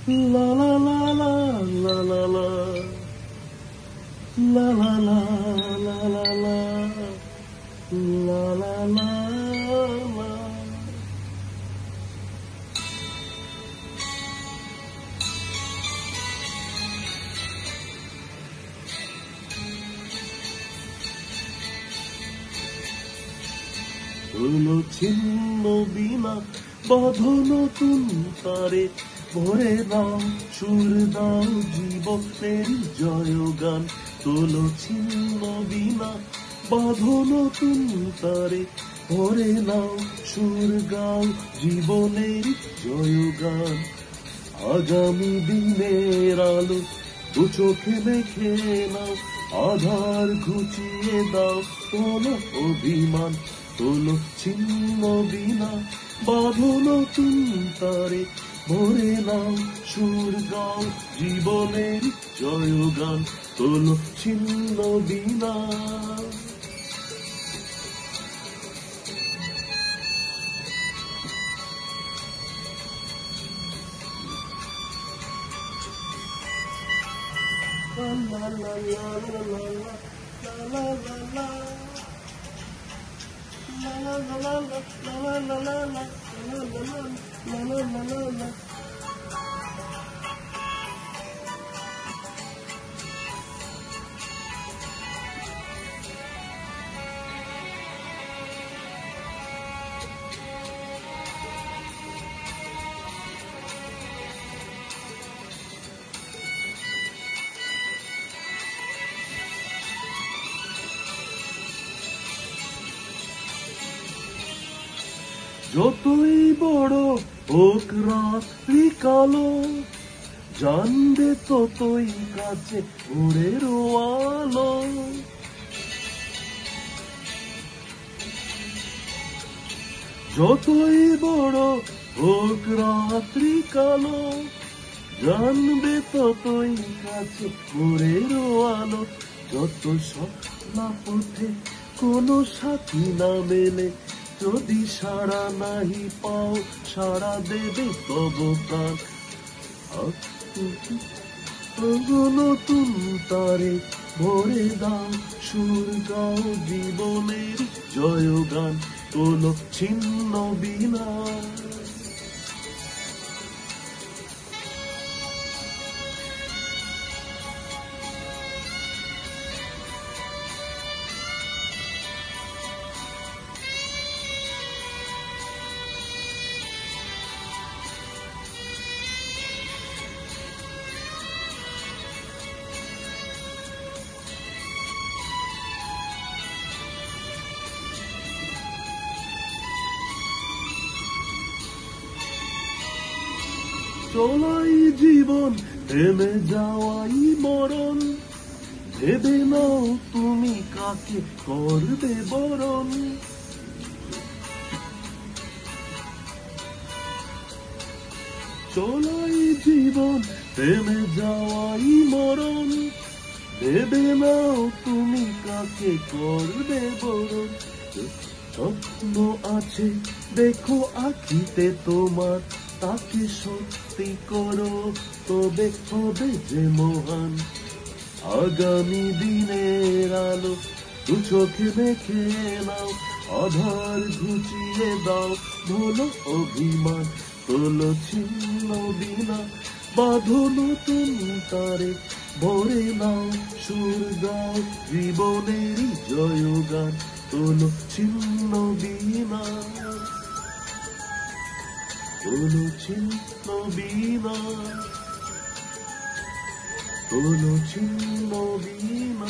La la la la la la la la la la la la la la la la la হলো ছিন্ন বিনা বাঁধো নতুন তারে ভরে দাও সুর দাও জীবনের জয়গান তোলো ছিন্ন বিনা বাঁধো নতুন তারে ভরে নাও সুর গাও জীবনের জয়গান আগামী দিনের আলো দু চোখে দেখে নাও আধার ঘুচিয়ে দাও তোলো অভিমান তোলো ছিন্ন বিনা বাঁধো নতুন তারে ভরে নাও সুর গাও জীবনের জয়গান তোলো ছিন্ন বিনা la la la la la la la la la La la la la la la la la la la la la la la যতই বড় হোক রাত্রি কালো জানবে ততই কাছে ভোরের আলো যতই বড় হোক রাত্রি কালো জানবে ততই কাছে ভোরের আলো যত স্বপ্ন পথে কোনো সাথী না মেলে যদি সারা নাহি পাও সারা দেবে তব প্রাণ নতুন তারে ভরে দাও সুর গাও জীবনের জয়গান তোলো ছিন্ন বিনা চলাই জীবন থেমে যাওয়াই মরণ ভেবে নাও তুমি কাকে করবে বরণ চলাই জীবন থেমে যাওয়াই মরণ ভেবে নাও তুমি কাকে করবে বরণ স্বপ্ন আছে দেখো আখিতে তোমার তাকে সত্যি করো তবে হবে যে মহান আগামী দিনের আলো দু চোখে দেখে নাও আধার ঘুচিয়ে দাও ভোলো অভিমান তোলো ছিন্ন বিনা বাঁধো নতুন তারে ভরে নাও সুর গাও জীবনের জয়গান তোলো ছিন্ন বিনা তোলো ছিন্ন বিনা তোলো ছিন্ন বিনা